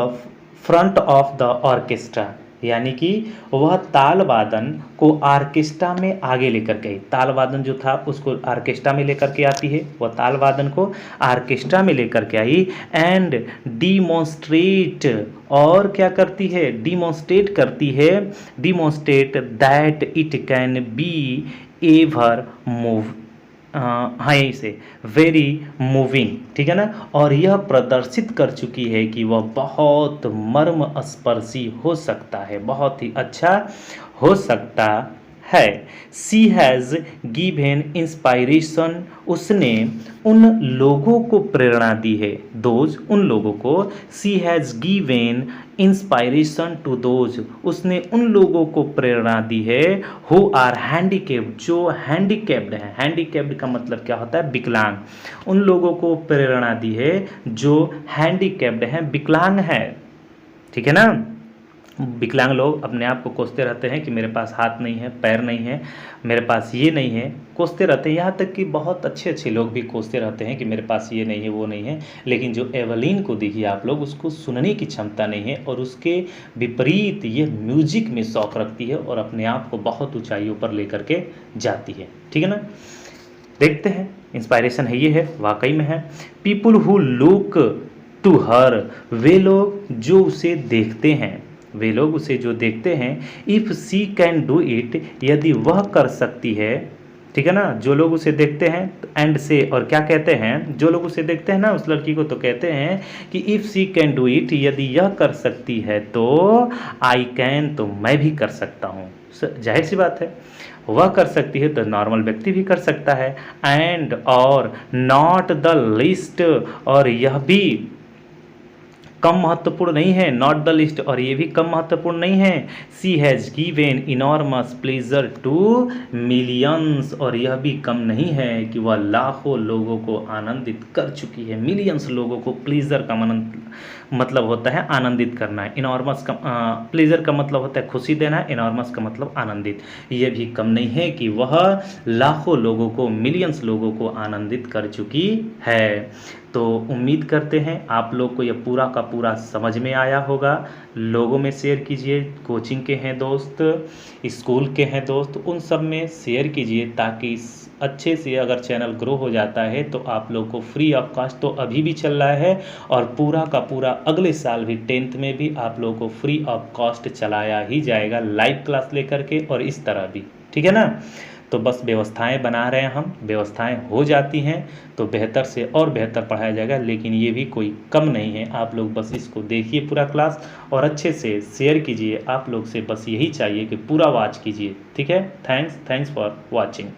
front of the orchestra, यानी कि वह ताल वादन को ऑर्केस्ट्रा में आगे लेकर के आई। ताल वादन जो था उसको ऑर्केस्ट्रा में लेकर के आती है, वह ताल वादन को ऑर्केस्ट्रा में लेकर के आई। एंड डिमॉन्स्ट्रेट, और क्या करती है, डिमॉन्स्ट्रेट करती है, demonstrate that it can be ever move, हाँ यही से वेरी मूविंग, ठीक है ना। और यह प्रदर्शित कर चुकी है कि वह बहुत मर्म स्पर्शी हो सकता है, बहुत ही अच्छा हो सकता है। सी हैज़ गिवन इंस्पायरेशन, उसने उन लोगों को प्रेरणा दी है, दोज उन लोगों को, she has given inspiration to those, उसने उन लोगों को प्रेरणा दी है हु आर हैंडीकेप्ड, जो हैंडीकेप्ड है। हैंडीकेप्ड का मतलब क्या होता है, विकलांग। उन लोगों को प्रेरणा दी है जो हैंडीकेप्ड हैं, विकलांग है, ठीक है ना। विकलांग लोग अपने आप को कोसते रहते हैं कि मेरे पास हाथ नहीं है, पैर नहीं है, मेरे पास ये नहीं है, कोसते रहते हैं। यहाँ तक कि बहुत अच्छे अच्छे लोग भी कोसते रहते हैं कि मेरे पास ये नहीं है, वो नहीं है। लेकिन जो एवलीन को देखिए आप लोग, उसको सुनने की क्षमता नहीं है और उसके विपरीत ये म्यूजिक में शौक रखती है और अपने आप को बहुत ऊंचाइयों पर लेकर के जाती है, ठीक है ना। देखते हैं, इंस्पायरेशन है, ये है, वाकई में है। People who look to her, वे लोग जो उसे देखते हैं, वे लोग उसे जो देखते हैं। If she can do it, यदि वह कर सकती है, ठीक है ना। जो लोग उसे देखते हैं एंड से, और क्या कहते हैं, जो लोग उसे देखते हैं ना उस लड़की को, तो कहते हैं कि if she can do it, यदि यह कर सकती है तो आई कैन, तो मैं भी कर सकता हूँ। जाहिर सी बात है, वह कर सकती है तो नॉर्मल व्यक्ति भी कर सकता है। एंड और नॉट द लिस्ट, और यह भी कम महत्वपूर्ण नहीं है, नॉट द लिस्ट, और ये भी कम महत्वपूर्ण नहीं है। She has given enormous pleasure to millions, और यह भी कम नहीं है कि वह लाखों लोगों को आनंदित कर चुकी है। मिलियंस लोगों को, प्लेजर का मतलब होता है आनंदित करना, इनॉर्मस का प्लेजर का मतलब होता है खुशी देना, इनॉर्मस का मतलब आनंदित। यह भी कम नहीं है कि वह लाखों लोगों को, मिलियंस लोगों को आनंदित कर चुकी है। तो उम्मीद करते हैं आप लोग को यह पूरा का पूरा समझ में आया होगा। लोगों में शेयर कीजिए, कोचिंग के हैं दोस्त, स्कूल के हैं दोस्त, उन सब में शेयर कीजिए ताकि अच्छे से अगर चैनल ग्रो हो जाता है तो आप लोग को फ्री ऑफ कॉस्ट तो अभी भी चल रहा है और पूरा का पूरा अगले साल भी 10th में भी आप लोगों को फ्री ऑफ कॉस्ट चलाया ही जाएगा, लाइव क्लास लेकर के और इस तरह भी, ठीक है ना। तो बस व्यवस्थाएं बना रहे हैं हम, व्यवस्थाएं हो जाती हैं तो बेहतर से और बेहतर पढ़ाया जाएगा, लेकिन ये भी कोई कम नहीं है। आप लोग बस इसको देखिए पूरा क्लास और अच्छे से शेयर कीजिए। आप लोग से बस यही चाहिए कि पूरा वॉच कीजिए, ठीक है। Thanks for watching.